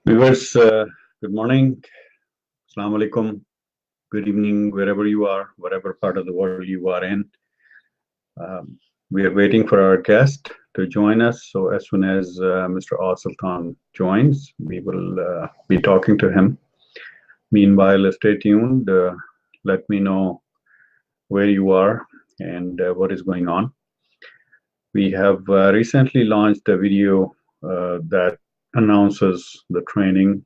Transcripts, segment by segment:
Viewers, good morning. Assalamu alaikum. Good evening, wherever you are, whatever part of the world you are in. We are waiting for our guest to join us. So as soon as Mr. Sultan joins, we will be talking to him. Meanwhile, stay tuned. Let me know where you are and what is going on. We have recently launched a video that announces the training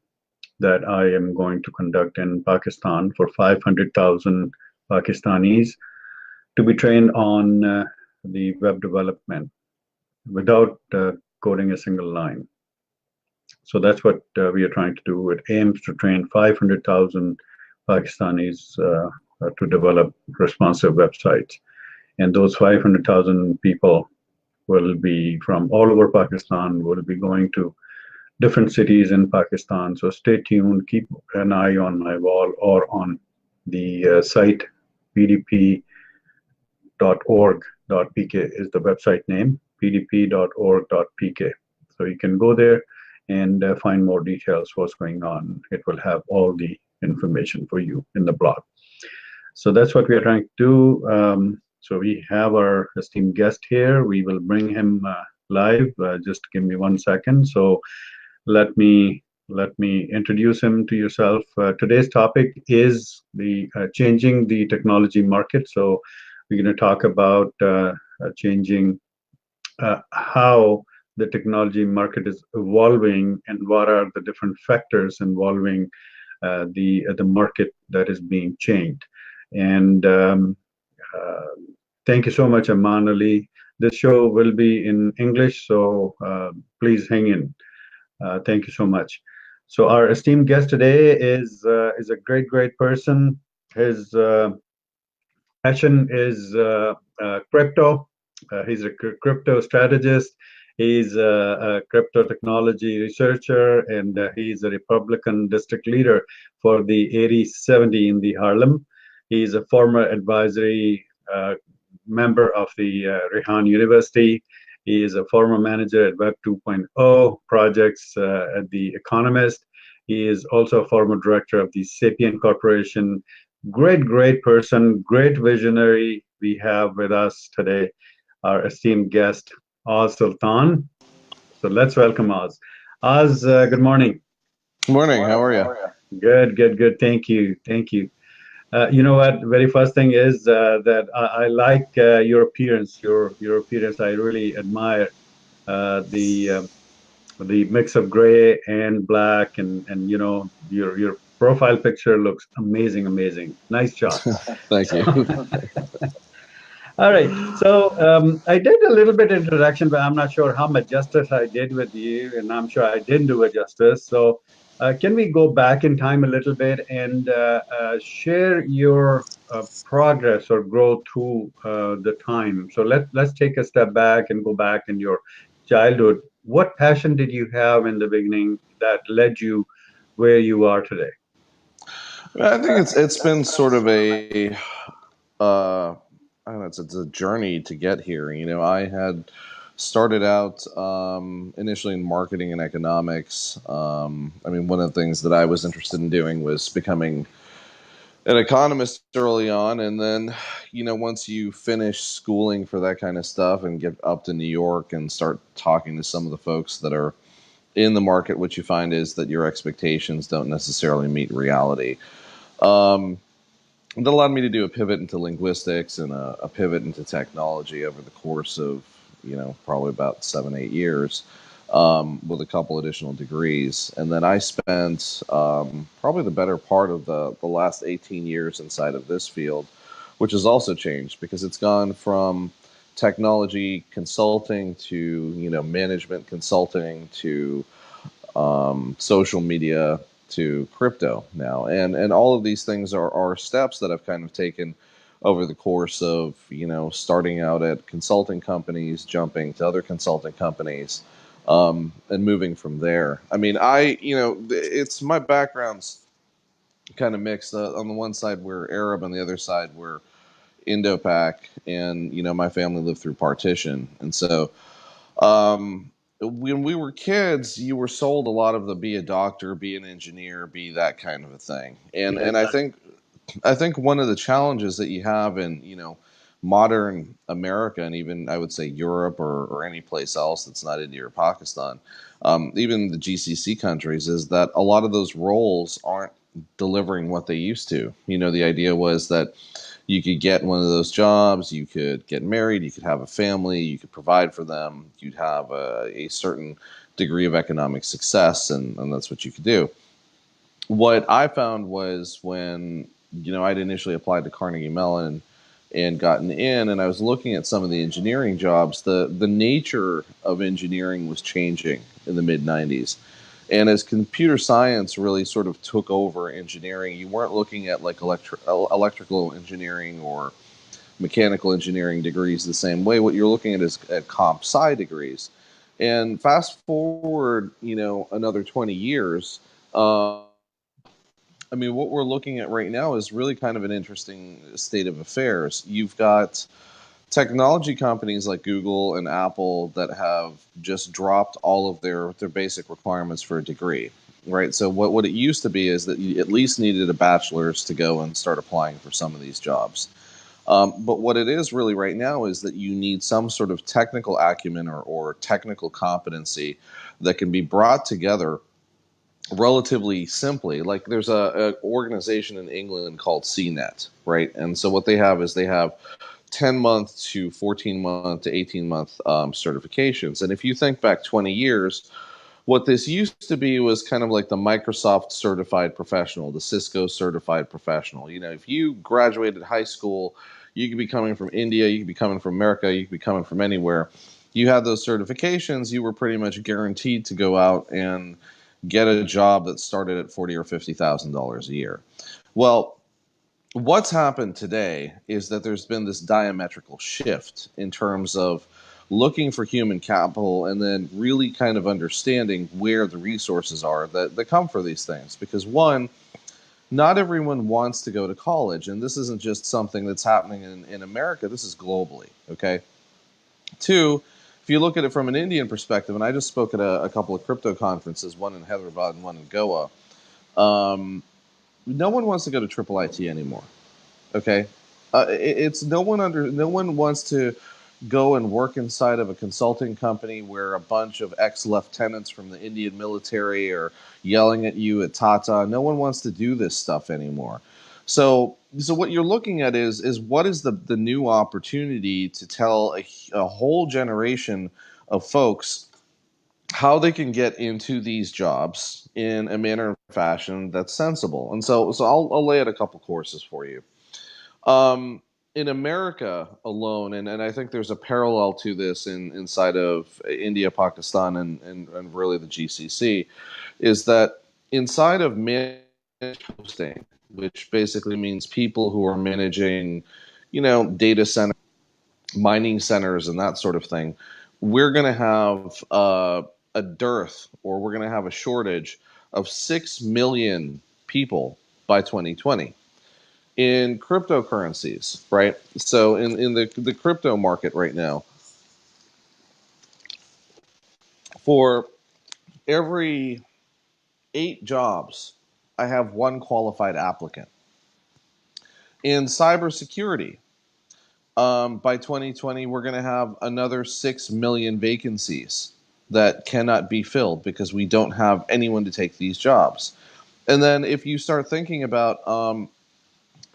that I am going to conduct in Pakistan for 500,000 Pakistanis to be trained on the web development without coding a single line. So that's what we are trying to do. It aims to train 500,000 Pakistanis to develop responsive websites. And those 500,000 people will be from all over Pakistan, will be going to different cities in Pakistan. So stay tuned, keep an eye on my wall or on the site pdp.org.pk is the website name, pdp.org.pk. So you can go there and find more details what's going on. It will have all the information for you in the blog. So that's what we are trying to do. So we have our esteemed guest here. We will bring him live. Just give me 1 second. So let me introduce him to yourself. Today's topic is the changing the technology market. So we're going to talk about changing how the technology market is evolving and what are the different factors involving the market that is being changed. And thank you so much, Aman Ali. This show will be in English, so please hang in. Thank you so much. So our esteemed guest today is a great person. His passion is crypto. He's a crypto strategist. He's a crypto technology researcher, and he's a Republican district leader for the 8070 in the Harlem. He's a former advisory member of the Rehan University. He is a former manager at Web 2.0 projects at the Economist. He is also a former director of the Sapient Corporation. Great person, great visionary. We have with us today our esteemed guest, Sultan. So let's welcome Oz. Oz, good morning. Good morning. How are you? Good. Thank you. You know what? Very first thing is that I like your appearance. Your appearance, I really admire the mix of gray and black, and you know your profile picture looks amazing. Nice job. Thank you. All right. So I did a little bit introduction, but I'm not sure how much justice I did with you, and I'm sure I didn't do it justice. So can we go back in time a little bit and share your progress or growth through the time? So let's take a step back and go back in your childhood. What passion did you have in the beginning that led you where you are today? I think it's been sort of a I don't know, it's a journey to get here. You know, I had started out initially in marketing and economics. I mean, one of the things that I was interested in doing was becoming an economist early on, and then, you know, once you finish schooling for that kind of stuff and get up to New York and start talking to some of the folks that are in the market, what you find is that your expectations don't necessarily meet reality. That allowed me to do a pivot into linguistics and a pivot into technology over the course of, you know, probably about 7-8 years, with a couple additional degrees. And then I spent probably the better part of the last 18 years inside of this field, which has also changed because it's gone from technology consulting to, you know, management consulting to social media to crypto now, and all of these things are steps that I've kind of taken over the course of, you know, starting out at consulting companies, jumping to other consulting companies, and moving from there. I mean, you know, it's my background's kind of mixed. On the one side, we're Arab, on the other side, we're Indo-Pak, and you know, my family lived through partition, and so. when we were kids, you were sold a lot of the be a doctor, be an engineer, be that kind of a thing. Yeah, And I think one of the challenges that you have in, modern America, and even I would say Europe, or any place else that's not India or Pakistan, even the GCC countries, is that a lot of those roles aren't delivering what they used to. The idea was that you could get one of those jobs, you could get married, you could have a family, you could provide for them, you'd have a certain degree of economic success, and that's what you could do. What I found was when, I'd initially applied to Carnegie Mellon and gotten in, and I was looking at some of the engineering jobs, the nature of engineering was changing in the mid 90s. And as computer science really sort of took over engineering, you weren't looking at like electrical engineering or mechanical engineering degrees the same way. What you're looking at is at comp sci degrees. And fast forward, another 20 years, I mean, what we're looking at right now is really kind of an interesting state of affairs. You've got technology companies like Google and Apple that have just dropped all of their basic requirements for a degree, right? So what it used to be is that you at least needed a bachelor's to go and start applying for some of these jobs. But what it is really right now is that you need some sort of technical acumen or technical competency that can be brought together relatively simply. Like there's a organization in England called CNET, right? And so what they have is they have 10-month to 14-month to 18-month certifications. And if you think back 20 years, what this used to be was kind of like the Microsoft certified professional, the Cisco certified professional. If you graduated high school, you could be coming from India, you could be coming from America, you could be coming from anywhere. You had those certifications, you were pretty much guaranteed to go out and get a job that started at $40,000 or $50,000 a year. Well, what's happened today is that there's been this diametrical shift in terms of looking for human capital and then really kind of understanding where the resources are that come for these things. Because one, not everyone wants to go to college, and this isn't just something that's happening in America, this is globally, okay? Two, if you look at it from an Indian perspective, and I just spoke at a couple of crypto conferences, one in Hyderabad and one in Goa, no one wants to go to Triple IT anymore. Okay, it's no one wants to go and work inside of a consulting company where a bunch of ex-lieutenants from the Indian military are yelling at you at Tata. No one wants to do this stuff anymore. So what you're looking at is what is the new opportunity to tell a whole generation of folks how they can get into these jobs in a manner and fashion that's sensible. And so I'll lay out a couple courses for you. In America alone, and I think there's a parallel to this inside of India, Pakistan, and really the GCC, is that inside of managed hosting, which basically means people who are managing, data center, mining centers, and that sort of thing, we're going to have a dearth, or we're going to have a shortage of 6 million people by 2020. In cryptocurrencies, right? So in the crypto market right now, for every 8 jobs, I have 1 qualified applicant. In cybersecurity, by 2020, we're going to have another 6 million vacancies that cannot be filled because we don't have anyone to take these jobs. And then if you start thinking about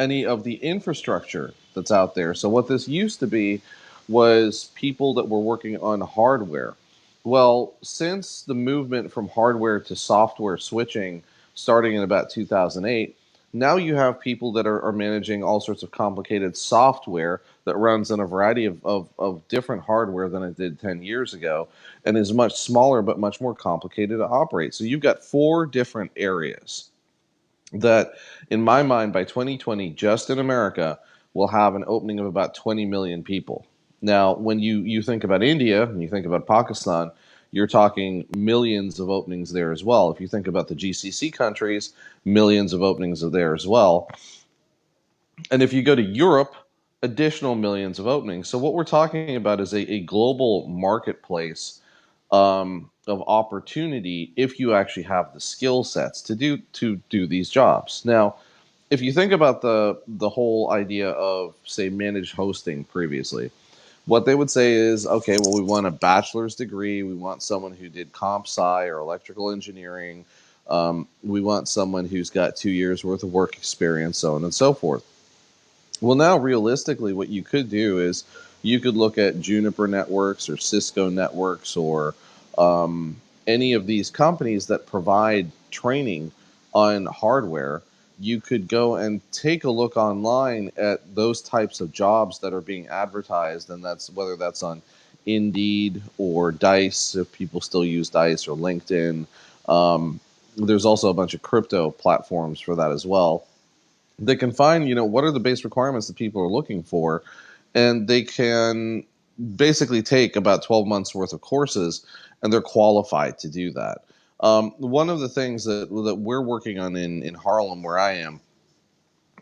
any of the infrastructure that's out there. So what this used to be was people that were working on hardware. Well, since the movement from hardware to software switching starting in about 2008, now you have people that are managing all sorts of complicated software that runs on a variety of different hardware than it did 10 years ago and is much smaller but much more complicated to operate. So you've got 4 different areas that, in my mind, by 2020, just in America, will have an opening of about 20 million people. Now, when you think about India and you think about Pakistan, you're talking millions of openings there as well. If you think about the GCC countries, millions of openings are there as well. And if you go to Europe, additional millions of openings. So what we're talking about is a global marketplace of opportunity if you actually have the skill sets to do these jobs. Now, if you think about the whole idea of, say, managed hosting previously, what they would say is, okay, well, we want a bachelor's degree, we want someone who did comp sci or electrical engineering, we want someone who's got 2 years worth of work experience, so on and so forth. Well, now realistically, what you could do is you could look at Juniper Networks or Cisco Networks or any of these companies that provide training on hardware. You could go and take a look online at those types of jobs that are being advertised, and that's whether that's on Indeed or Dice, if people still use Dice, or LinkedIn. There's also a bunch of crypto platforms for that as well. They can find, what are the base requirements that people are looking for, and they can basically take about 12 months worth of courses, and they're qualified to do that. One of the things that we're working on in Harlem, where I am,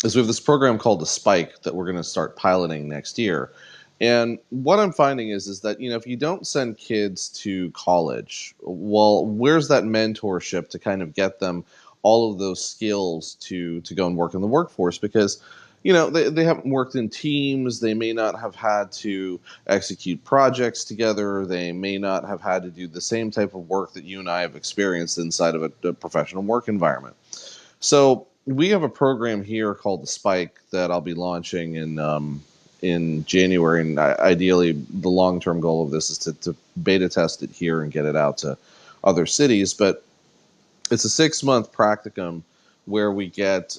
is we have this program called the Spike that we're going to start piloting next year. And what I'm finding is that, if you don't send kids to college, well, where's that mentorship to kind of get them all of those skills to go and work in the workforce? Because, they haven't worked in teams. They may not have had to execute projects together. They may not have had to do the same type of work that you and I have experienced inside of a professional work environment. So we have a program here called the Spike that I'll be launching in January, and ideally, the long-term goal of this is to beta test it here and get it out to other cities. But it's a 6-month practicum where we get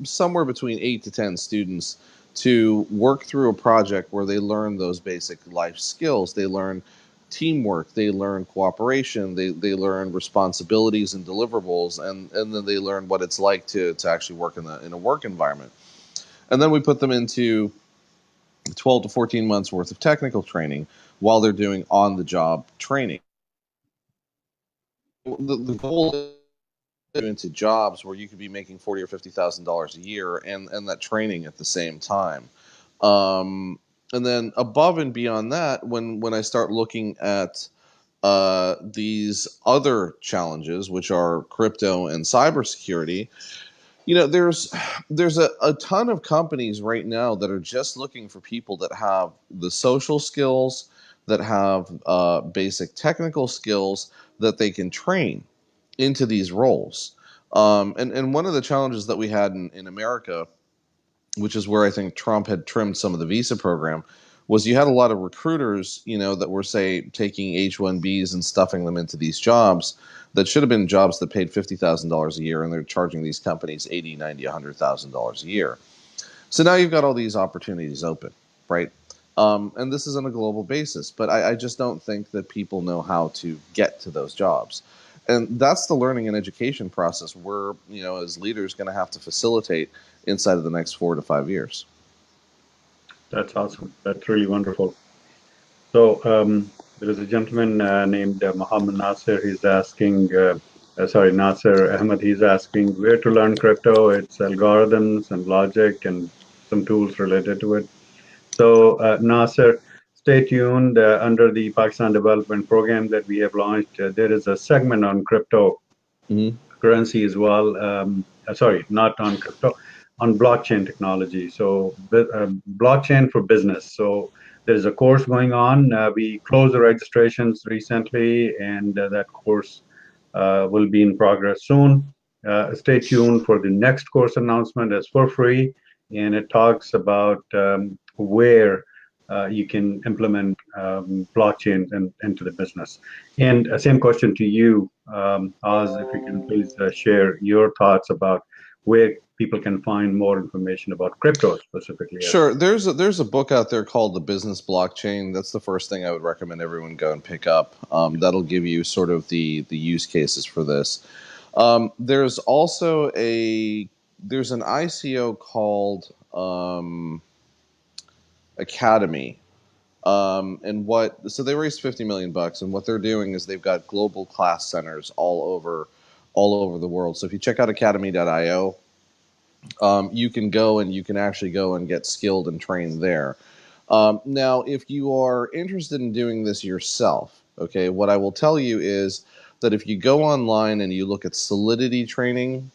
somewhere between 8 to 10 students to work through a project where they learn those basic life skills. They learn teamwork, they learn cooperation, they learn responsibilities and deliverables, and then they learn what it's like to actually work in a work environment. And then we put them into 12 to 14 months worth of technical training while they're doing on-the-job training. The goal is into jobs where you could be making $40,000 or $50,000 a year, and that training at the same time. And then above and beyond that, when I start looking at these other challenges, which are crypto and cybersecurity, there's a ton of companies right now that are just looking for people that have the social skills, that have basic technical skills that they can train into these roles. And one of the challenges that we had in America, which is where I think Trump had trimmed some of the visa program, was you had a lot of recruiters, that were, say, taking H-1Bs and stuffing them into these jobs that should have been jobs that paid $50,000 a year, and they're charging these companies $80,000, $90,000, $100,000 a year. So now you've got all these opportunities open, right? And this is on a global basis, but I just don't think that people know how to get to those jobs. And that's the learning and education process we're, as leaders, going to have to facilitate inside of the next 4 to 5 years. That's awesome. That's really wonderful. So there is a gentleman named Mohammed Nasser. He's asking, Nasser Ahmed. He's asking where to learn crypto. It's algorithms and logic and some tools related to it. So Nasser, stay tuned. Under the Pakistan Development Program that we have launched, there is a segment on cryptocurrency as well. Not on crypto, on blockchain technology. So blockchain for business. So there's a course going on. We closed the registrations recently, and that course will be in progress soon. Stay tuned for the next course announcement. It's for free, and it talks about where you can implement blockchain into the business. And same question to you, Oz, if you can please share your thoughts about where people can find more information about crypto specifically. Sure. There's a book out there called The Business Blockchain. That's the first thing I would recommend everyone go and pick up. That'll give you sort of the use cases for this. There's also there's an ICO called Academy. So they raised $50 million, and what they're doing is they've got global class centers all over the world. So if you check out academy.io, you can go and you can actually go and get skilled and trained there. Now, if you are interested in doing this yourself, Okay, what I will tell you is that if you go online and you look at Solidity training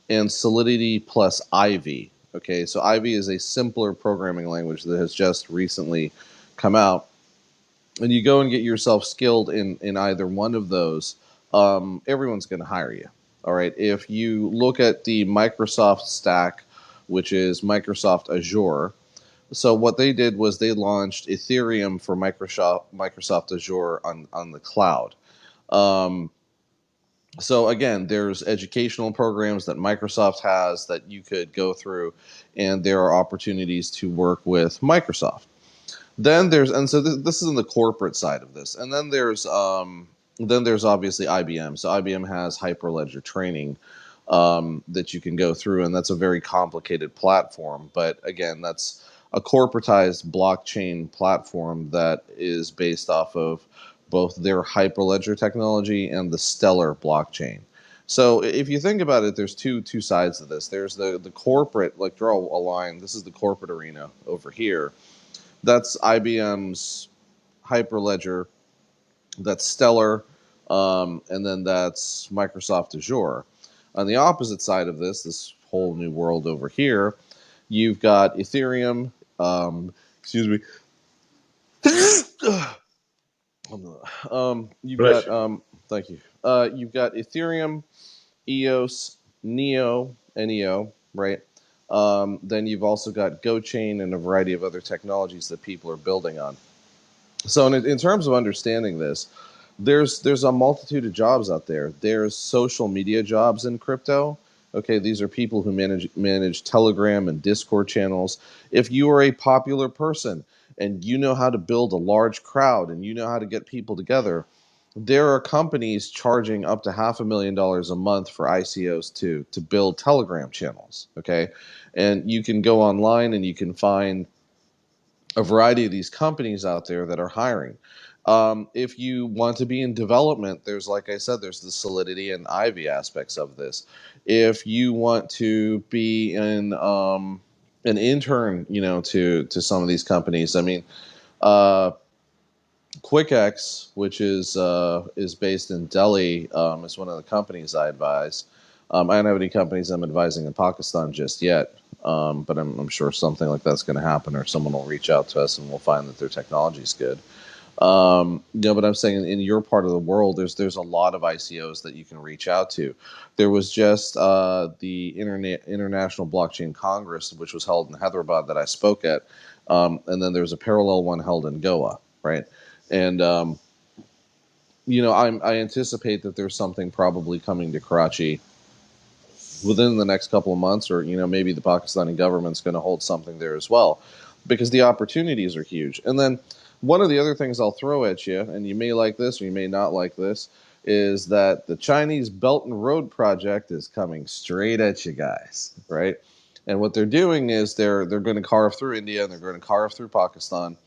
and Solidity plus Ivy, okay, so Ivy is a simpler programming language that has just recently come out, and you go and get yourself skilled in either one of those, everyone's going to hire you. All right. If you look at the Microsoft stack, which is Microsoft Azure, so what they did was they launched Ethereum for Microsoft Azure on the cloud. Um, so again, there's educational programs that Microsoft has that you could go through, and there are opportunities to work with Microsoft. Then there's, and so this is in the corporate side of this, and then there's obviously IBM. So IBM has Hyperledger training that you can go through, and that's a very complicated platform. But again, that's a corporatized blockchain platform that is based off of both their Hyperledger technology and the Stellar blockchain. So if you think about it, there's two sides of this. There's the corporate, like draw a line. This is the corporate arena over here. That's IBM's Hyperledger, that's Stellar, and then that's Microsoft Azure. On the opposite side of this whole new world over here, you've got Ethereum. Excuse me. You've got Qureshi. thank you. You've got Ethereum, EOS, NEO, right? Then you've also got GoChain and a variety of other technologies that people are building on. So in terms of understanding this, there's a multitude of jobs out there. There's social media jobs in crypto. Okay, these are people who manage Telegram and Discord channels. If you are a popular person and you know how to build a large crowd and you know how to get people together, there are companies charging up to $500,000 a month for ICOs to build Telegram channels. Okay, and you can go online and you can find a variety of these companies out there that are hiring. If you want to be in development, there's, like I said, there's the Solidity and Ivy aspects of this. If you want to be an intern, to some of these companies, I mean, uh, QuickX, which is based in Delhi, is one of the companies I advise. I don't have any companies I'm advising in Pakistan just yet, but I'm sure something like that's going to happen, or someone will reach out to us and we'll find that their technology is good. But I'm saying in your part of the world, there's a lot of ICOs that you can reach out to. There was just the International Blockchain Congress, which was held in Hyderabad that I spoke at, and then there's a parallel one held in Goa, right? And I anticipate that there's something probably coming to Karachi within the next couple of months, or maybe the Pakistani government's going to hold something there as well, because the opportunities are huge. And then one of the other things I'll throw at you, and you may like this or you may not like this, is that the Chinese Belt and Road Project is coming straight at you guys, right? And what they're doing is they're going to carve through India and they're going to carve through Pakistan.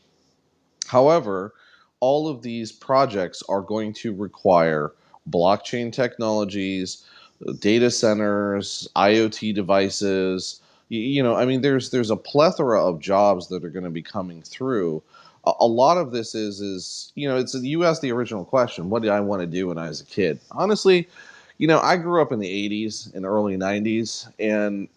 However, all of these projects are going to require blockchain technologies, data centers, IoT devices. I mean, there's a plethora of jobs that are going to be coming through. A lot of this is it's, you asked the original question, what did I want to do when I was a kid? Honestly, I grew up in the 80s and early 90s, and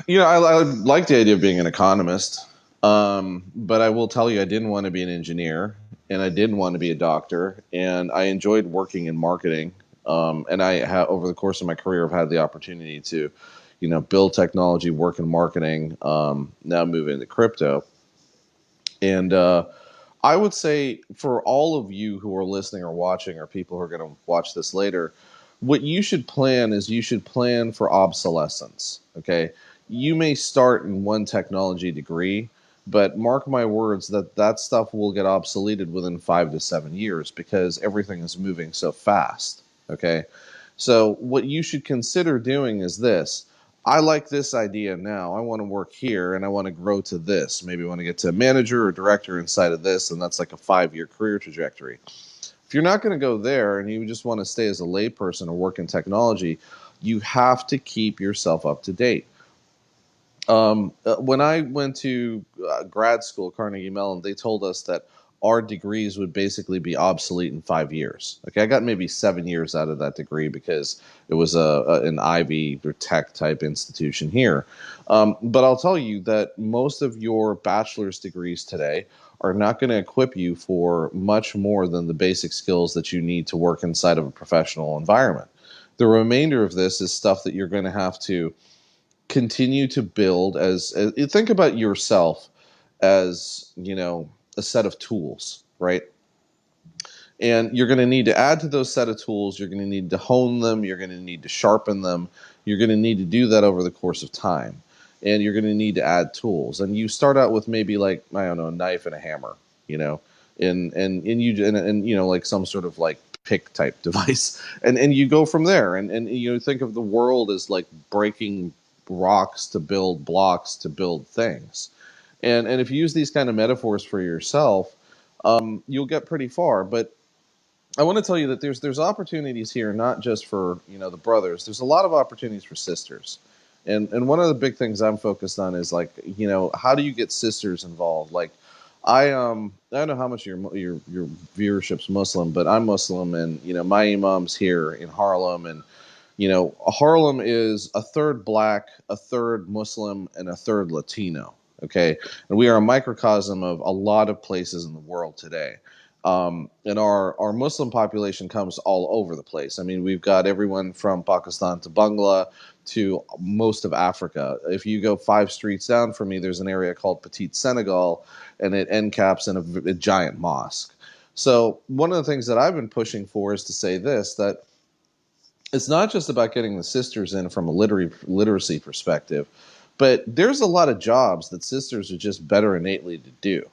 I like the idea of being an economist. But I will tell you, I didn't want to be an engineer, and I didn't want to be a doctor, and I enjoyed working in marketing. And over the course of my career, I've had the opportunity to, build technology, work in marketing, now move into crypto. And I would say for all of you who are listening or watching, or people who are going to watch this later, what you should plan is you should plan for obsolescence. Okay. You may start in one technology degree, but mark my words that stuff will get obsoleted within 5 to 7 years because everything is moving so fast. Okay. So what you should consider doing is this. I like this idea now. I want to work here and I want to grow to this. Maybe I want to get to manager or director inside of this, and that's like a 5-year career trajectory. If you're not going to go there and you just want to stay as a layperson or work in technology, you have to keep yourself up to date. When I went to grad school, Carnegie Mellon, they told us that our degrees would basically be obsolete in 5 years. Okay, I got maybe 7 years out of that degree because it was an Ivy or tech type institution here. But I'll tell you that most of your bachelor's degrees today are not going to equip you for much more than the basic skills that you need to work inside of a professional environment. The remainder of this is stuff that you're going to have to continue to build as think about yourself as, a set of tools, right? And you're going to need to add to those set of tools. You're going to need to hone them. You're going to need to sharpen them. You're going to need to do that over the course of time. And you're going to need to add tools. And you start out with maybe like, I don't know, a knife and a hammer, and like some sort of like pick type device. And you go from there. And think of the world as like breaking rocks to build blocks to build things. And if you use these kind of metaphors for yourself, you'll get pretty far. But I want to tell you that there's opportunities here, not just for the brothers. There's a lot of opportunities for sisters, and one of the big things I'm focused on is like how do you get sisters involved? Like I don't know how much your viewership's Muslim, but I'm Muslim, and my imam's here in Harlem, and Harlem is a third black, a third Muslim, and a third Latino. Okay, and we are a microcosm of a lot of places in the world today. And our Muslim population comes all over the place. I mean, we've got everyone from Pakistan to Bangla to most of Africa. If you go 5 streets down from me, there's an area called Petit Senegal, and it end caps in a giant mosque. So one of the things that I've been pushing for is to say this, that it's not just about getting the sisters in from a literacy perspective, but there's a lot of jobs that sisters are just better innately to do,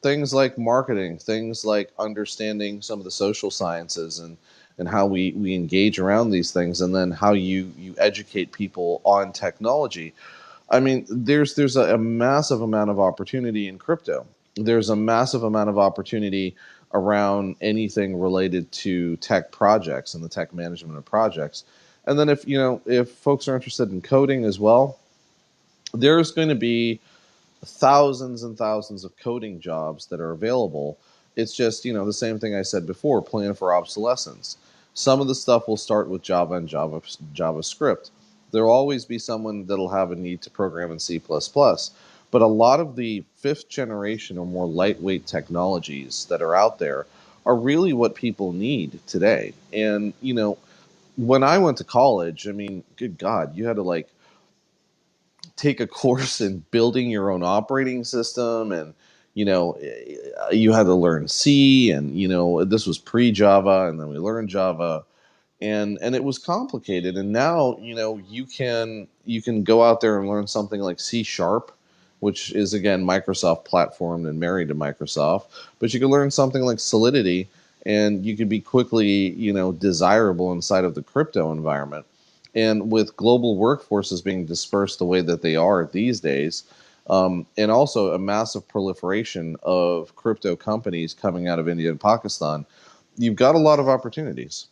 things like marketing, things like understanding some of the social sciences and how we engage around these things, and then how you educate people on technology. I mean, there's a massive amount of opportunity in crypto. There's a massive amount of opportunity around anything related to tech projects and the tech management of projects. And then if folks are interested in coding as well, there's going to be thousands and thousands of coding jobs that are available. It's just, the same thing I said before, plan for obsolescence. Some of the stuff will start with Java and JavaScript. There'll always be someone that'll have a need to program in C++. But a lot of the 5th generation or more lightweight technologies that are out there are really what people need today. And, when I went to college, I mean, good God, you had to like take a course in building your own operating system, and you had to learn C, and this was pre-Java, and then we learned Java, and it was complicated. And now you can go out there and learn something like C Sharp, which is again Microsoft platformed and married to Microsoft, but you can learn something like Solidity, and you can be quickly desirable inside of the crypto environment. And with global workforces being dispersed the way that they are these days, and also a massive proliferation of crypto companies coming out of India and Pakistan, you've got a lot of opportunities.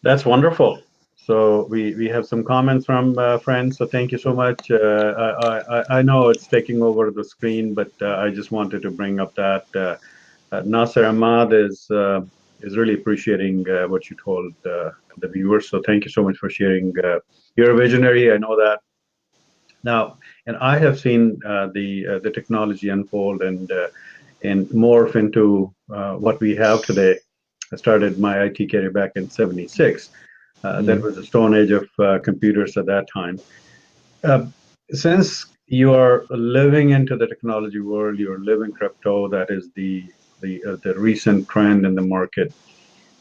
That's wonderful. So we have some comments from friends. So thank you so much. I know it's taking over the screen, but I just wanted to bring up that Nasser Ahmad is really appreciating what you told the viewers. So thank you so much for sharing. You're a visionary. I know that. Now, and I have seen the technology unfold and morph into what we have today. I started my IT career back in '76. That was the stone age of computers at that time. Since you are living into the technology world, you're living crypto. That is the recent trend in the market.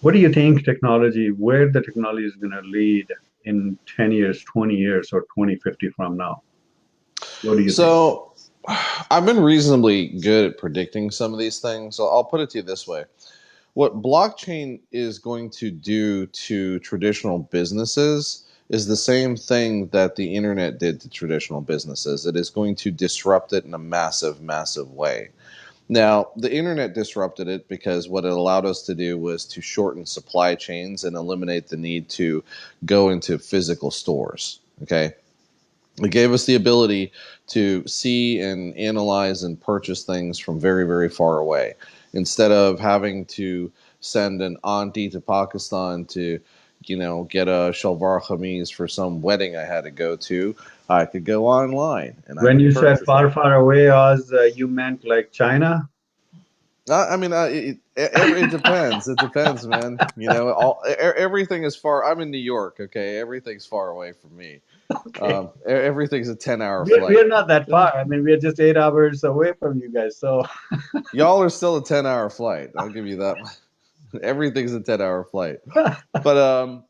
What do you think where the technology is going to lead in 10 years, 20 years, or 2050 from now? What do you think? I've been reasonably good at predicting some of these things. So I'll put it to you this way. What blockchain is going to do to traditional businesses is the same thing that the internet did to traditional businesses. It is going to disrupt it in a massive, massive way. Now, the internet disrupted it because what it allowed us to do was to shorten supply chains and eliminate the need to go into physical stores. Okay. It gave us the ability to see and analyze and purchase things from very, very far away. Instead of having to send an auntie to Pakistan to, get a shalwar kameez for some wedding I had to go to, I could go online and I When could you said purchase it. far, far away, Oz, you meant like China? I mean, it depends. It depends, man. Everything is far. I'm in New York, okay? Everything's far away from me. Okay. Everything's a 10-hour We flight. are not that far. I mean, we are just 8 hours away from you guys. So, Y'all are still a 10-hour flight. I'll give you that. Everything's a 10-hour flight. But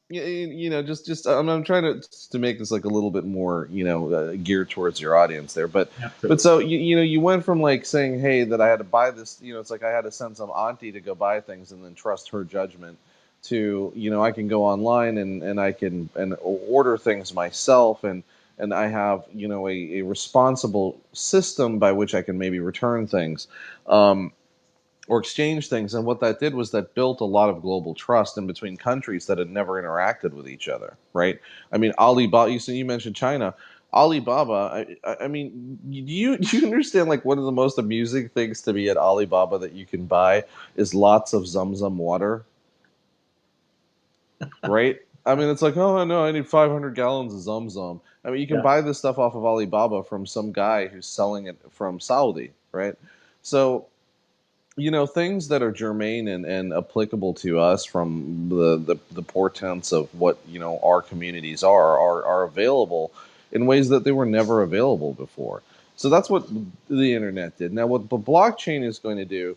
just I'm trying to make this like a little bit more geared towards your audience there. But absolutely. so you went from like saying, hey, that I had to buy this. It's like I had to send some auntie to go buy things and then trust her judgment. To I can go online and I can order things myself and I have a responsible system by which I can maybe return things. Or exchange things. And what that did was that built a lot of global trust in between countries that had never interacted with each other, right? I mean, Alibaba. You mentioned China. Alibaba. I mean, do you understand? Like one of the most amusing things to me at Alibaba that you can buy is lots of Zamzam water, right? I mean, it's like, oh no, I need 500 gallons of Zamzam. I mean, you can Yeah. buy this stuff off of Alibaba from some guy who's selling it from Saudi, right? So things that are germane and applicable to us from the portents of what our communities are available in ways that they were never available before. So that's what the internet did. Now what the blockchain is going to do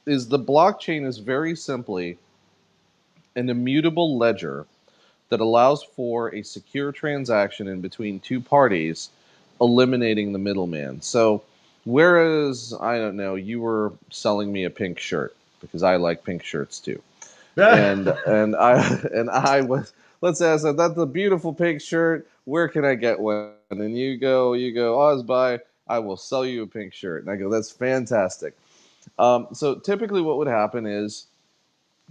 is the blockchain is very simply an immutable ledger that allows for a secure transaction in between two parties, eliminating the middleman. So, whereas, I don't know, you were selling me a pink shirt because I like pink shirts too. And I and I was, let's say I said, that's a beautiful pink shirt. Where can I get one? And you go, Osby, I will sell you a pink shirt. And I go, that's fantastic. So typically what would happen is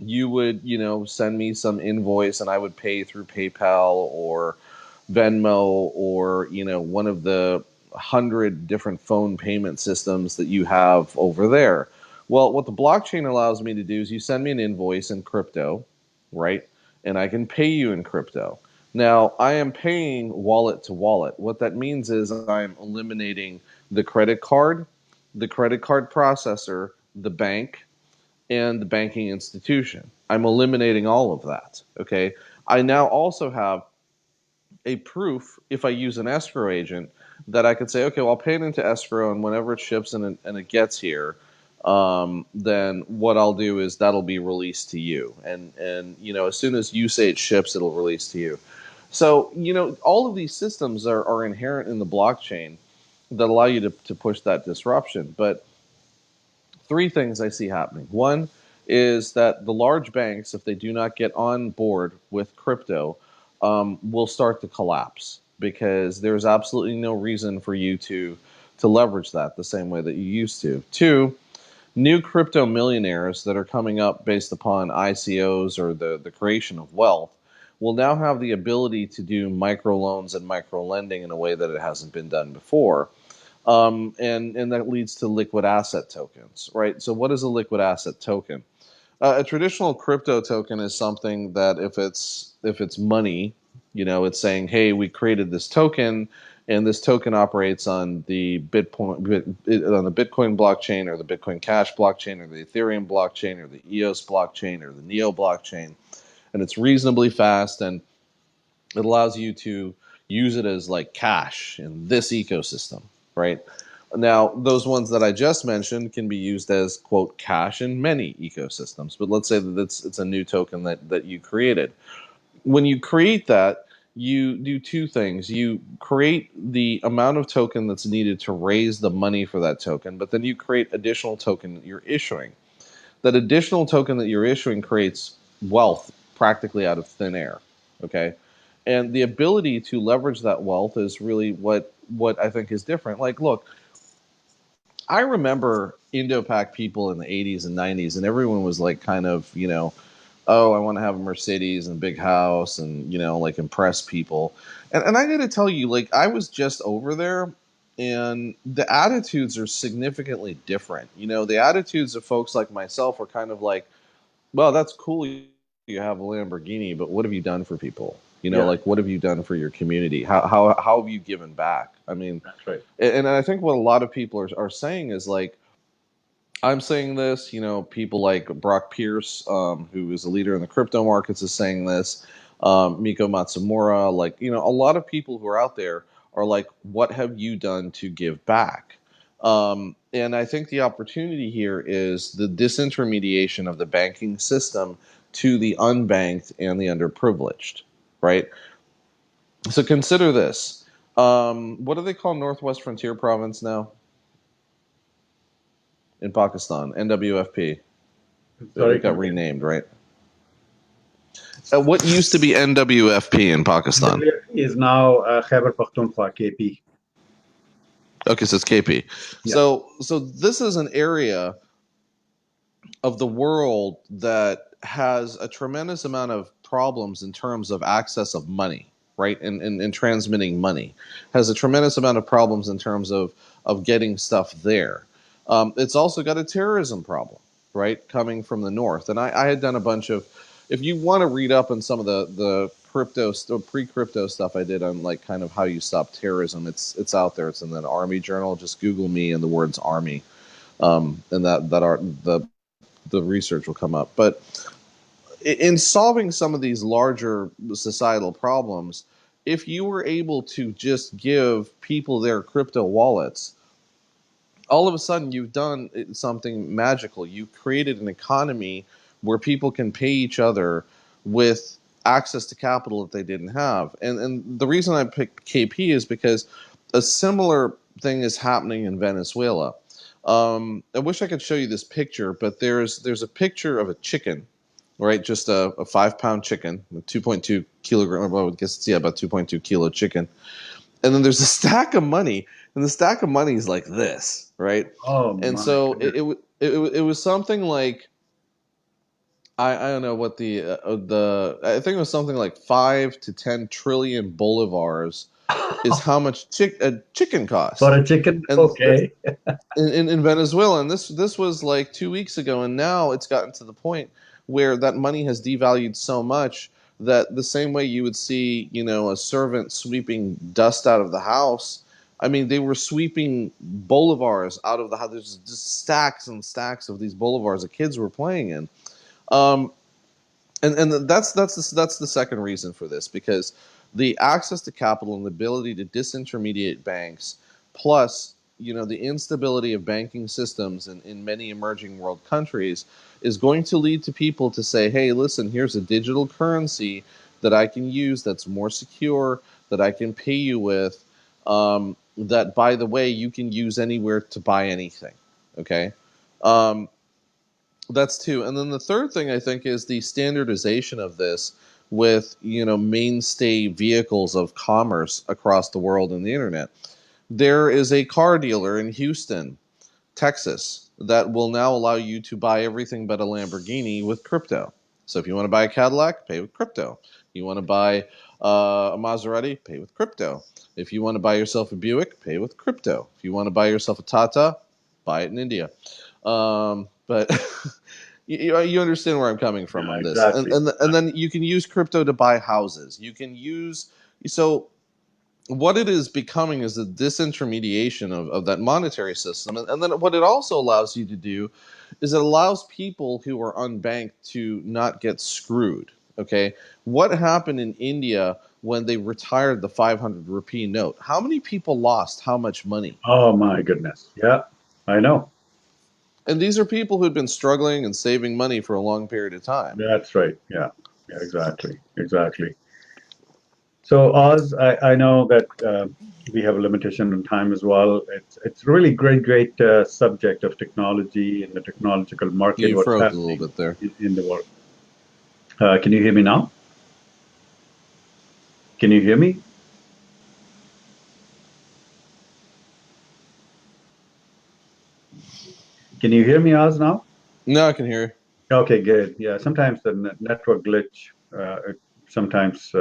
you would, send me some invoice and I would pay through PayPal or Venmo or, one of the 100 different phone payment systems that you have over there. Well, what the blockchain allows me to do is you send me an invoice in crypto, right? And I can pay you in crypto. Now, I am paying wallet to wallet. What that means is I'm eliminating the credit card processor, the bank, and the banking institution. I'm eliminating all of that. Okay. I now also have a proof if I use an escrow agent that I could say, okay, well, I'll pay it into escrow, and whenever it ships and it gets here, then what I'll do is that'll be released to you, and as soon as you say it ships, it'll release to you. So all of these systems are inherent in the blockchain that allow you to push that disruption. But three things I see happening. One is that the large banks, if they do not get on board with crypto, will start to collapse because there's absolutely no reason for you to leverage that the same way that you used to. Two, new crypto millionaires that are coming up based upon ICOs or the creation of wealth will now have the ability to do microloans and micro lending in a way that it hasn't been done before. And that leads to liquid asset tokens, right? So, what is a liquid asset token? A traditional crypto token is something that if it's money, it's saying, hey, we created this token, and this token operates on the Bitcoin blockchain, or the Bitcoin Cash blockchain, or the Ethereum blockchain, or the EOS blockchain, or the Neo blockchain, and it's reasonably fast, and it allows you to use it as like cash in this ecosystem, right? Now, those ones that I just mentioned can be used as quote cash in many ecosystems. But let's say that it's a new token that you created. When you create that, you do two things. You create the amount of token that's needed to raise the money for that token, but then you create additional token that you're issuing. That additional token that you're issuing creates wealth practically out of thin air. Okay. And the ability to leverage that wealth is really what I think is different. Like, look, I remember Indo-Pak people in the 80s and 90s, and everyone was like kind of, oh, I want to have a Mercedes and a big house and, like impress people. And I got to tell you, like, I was just over there and the attitudes are significantly different. The attitudes of folks like myself are kind of like, well, that's cool. You have a Lamborghini, but what have you done for people? Yeah, Like, what have you done for your community? How have you given back? I mean, that's right. and I think what a lot of people are saying is like, I'm saying this, people like Brock Pierce, who is a leader in the crypto markets, is saying this. Miko Matsumura, like, a lot of people who are out there are like, what have you done to give back? And I think the opportunity here is the disintermediation of the banking system to the unbanked and the underprivileged, right? So consider this. What do they call Northwest Frontier Province now in Pakistan? NWFP. Sorry, It can got you hear me? renamed, right? What used to be NWFP in Pakistan? WFP is now Khyber Pakhtunkhwa, KP. Okay, so it's KP. Yeah. So this is an area of the world that has a tremendous amount of problems in terms of access of money, right? And transmitting money has a tremendous amount of problems in terms of getting stuff there. It's also got a terrorism problem, right? Coming from the north. And I had done a bunch of, if you want to read up on some of the pre-crypto stuff I did on like kind of how you stop terrorism, it's out there. It's in the Army Journal. Just Google me and the words Army, and that are the research will come up. But in solving some of these larger societal problems, if you were able to just give people their crypto wallets, all of a sudden you've done something magical. You've created an economy where people can pay each other with access to capital that they didn't have. And the reason I picked KP is because a similar thing is happening in Venezuela. I wish I could show you this picture, but there's a picture of a chicken, right? Just a 5 pound chicken, 2.2 kilogram. Well, I guess it's about 2.2 kilo chicken, and then there's a stack of money, and the stack of money is like this, right? Oh And my so goodness. it was something like, I don't know what the I think it was something like 5 to 10 trillion bolivars is how much chicken For costs, a chicken, and okay. in Venezuela, and this was like 2 weeks ago, and now it's gotten to the point where that money has devalued so much that the same way you would see, a servant sweeping dust out of the house. I mean, they were sweeping bolivars out of the house. There's just stacks and stacks of these bolivars that kids were playing in. Um, and that's the second reason for this, because the access to capital and the ability to disintermediate banks, plus the instability of banking systems in many emerging world countries, is going to lead to people to say, hey, listen, here's a digital currency that I can use that's more secure, that I can pay you with, that, by the way, you can use anywhere to buy anything. Okay. um, that's two. And then the third thing I think is the standardization of this with, mainstay vehicles of commerce across the world and the internet. There is a car dealer in Houston, Texas, that will now allow you to buy everything but a Lamborghini with crypto. So if you want to buy a Cadillac, pay with crypto. You want to buy a Maserati, pay with crypto. If you want to buy yourself a Buick, pay with crypto. If you want to buy yourself a Tata, buy it in India. But you understand where I'm coming from Yeah, on this, and exactly. and then you can use crypto to buy houses. You can use, so what it is becoming is a disintermediation of that monetary system, and then what it also allows you to do is it allows people who are unbanked to not get screwed. Okay, what happened in India when they retired the 500 rupee note? How many people lost how much money? Oh my goodness. Yeah, I know. And these are people who'd been struggling and saving money for a long period of time. That's right. Yeah, yeah, exactly. Exactly. So Oz, I know that we have a limitation on time as well. It's really great subject of technology and the technological market, You what's froze a little happening bit there. in the world. Can you hear me now? Can you hear me? Can you hear me, Oz, now? No, I can hear you. Okay, good. Yeah, sometimes the network glitch it sometimes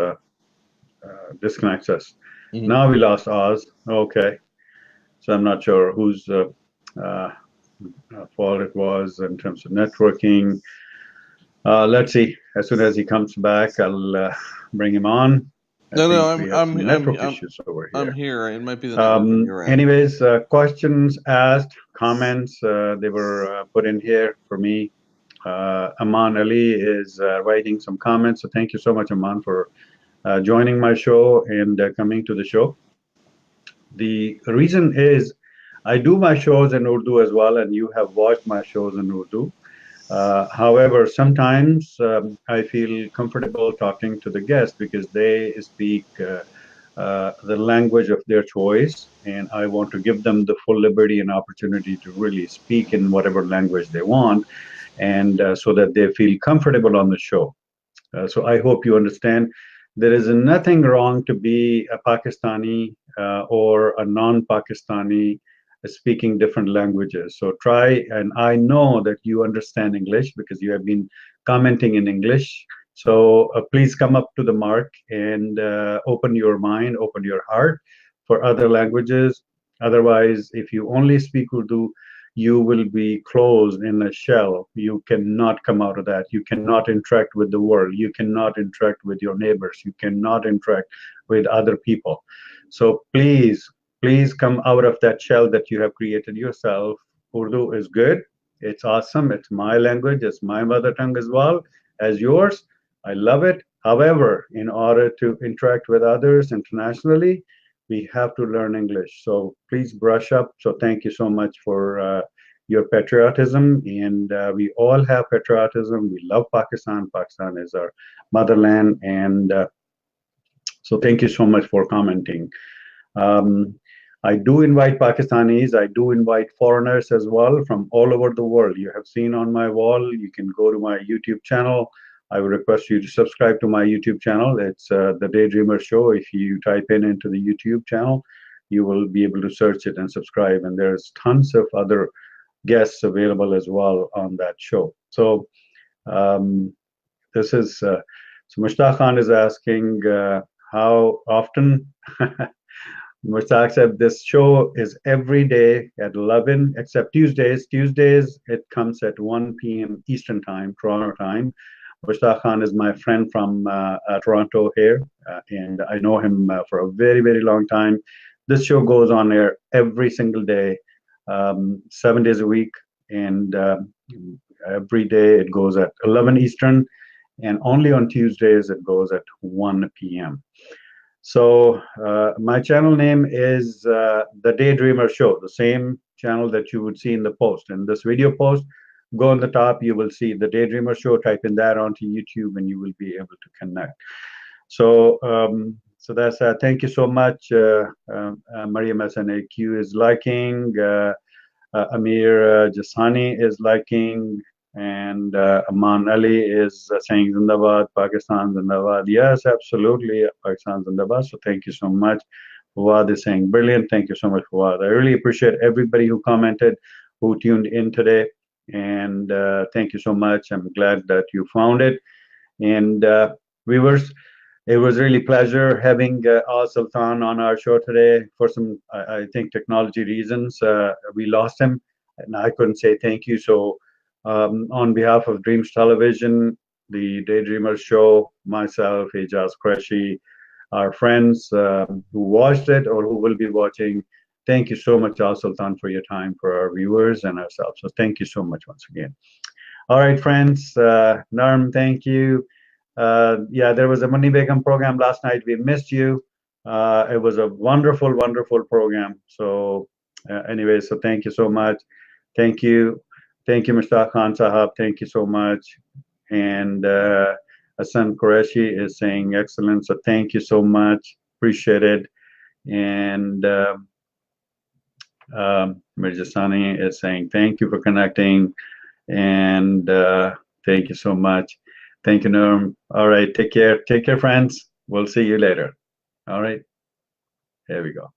disconnects us. Mhm. Now we lost Oz. Okay, so I'm not sure whose uh, fault it was in terms of networking. Let's see. As soon as he comes back, I'll bring him on. I No, no, think we have some network issues over I'm here. here. It might be the network on your end. Anyways, questions asked, comments, they were put in here for me. Aman Ali is writing some comments. So thank you so much, Aman, for joining my show and coming to the show. The reason is I do my shows in Urdu as well, and you have watched my shows in Urdu. However, sometimes I feel comfortable talking to the guests because they speak the language of their choice, and I want to give them the full liberty and opportunity to really speak in whatever language they want, and so that they feel comfortable on the show. So I hope you understand. There is nothing wrong to be a Pakistani or a non-Pakistani speaking different languages. So try, and I know that you understand English because you have been commenting in English. So please come up to the mark and open your mind, open your heart for other languages. Otherwise, if you only speak Urdu, you will be closed in a shell. You cannot come out of that. You cannot interact with the world. You cannot interact with your neighbors. You cannot interact with other people. So please, please come out of that shell that you have created yourself. Urdu is good. It's awesome. It's my language. It's my mother tongue as well as yours. I love it. However, in order to interact with others internationally, we have to learn English. So please brush up. So thank you so much for your patriotism. And we all have patriotism. We love Pakistan. Pakistan is our motherland. And so thank you so much for commenting. Um, I do invite Pakistanis. I do invite foreigners as well from all over the world. You have seen on my wall. You can go to my YouTube channel. I would request you to subscribe to my YouTube channel. It's the Daydreamer Show. If you type in into the YouTube channel, you will be able to search it and subscribe. And there's tons of other guests available as well on that show. So um, this is so Mushtaq Khan is asking how often. Mushtaq said this show is every day at 11, except Tuesdays. Tuesdays, it comes at 1 p.m. Eastern Time, Toronto time. Mushtaq Khan is my friend from Toronto here, and I know him for a very, very long time. This show goes on air every single day, 7 days a week, and every day it goes at 11 Eastern, and only on Tuesdays it goes at 1 p.m. So my channel name is The Daydreamer Show, the same channel that you would see in the post. In this video post, go on the top, you will see The Daydreamer Show. Type in that onto YouTube, and you will be able to connect. So so that's thank you so much. Mariam SNAQ is liking. Amir Jasani is liking. And Aman Ali is saying Zindabad, Pakistan Zindabad. Yes, absolutely, Pakistan Zindabad. So thank you so much. Fawad is saying brilliant. Thank you so much, Fawad. I really appreciate everybody who commented, who tuned in today. And thank you so much. I'm glad that you found it. And viewers, it was really pleasure having Sultan on our show today. For some, I think, technology reasons, we lost him, and I couldn't say thank you. So on behalf of Dreams Television, the Daydreamers Show, myself, Aijaz, Qureshi, our friends who watched it or who will be watching, thank you so much, Al Sultan, for your time, for our viewers and ourselves. So thank you so much once again. All right, friends. Narm, thank you. Yeah, there was a Mani Begum program last night. We missed you. It was a wonderful, wonderful program. So anyway, so thank you so much. Thank you. Thank you, Mr. Khan Sahab. Thank you so much. And Hassan Qureshi is saying excellent. So thank you so much. Appreciate it. And Mirjasani is saying thank you for connecting. And thank you so much. Thank you, Norm. All right. Take care. Take care, friends. We'll see you later. All right. Here we go.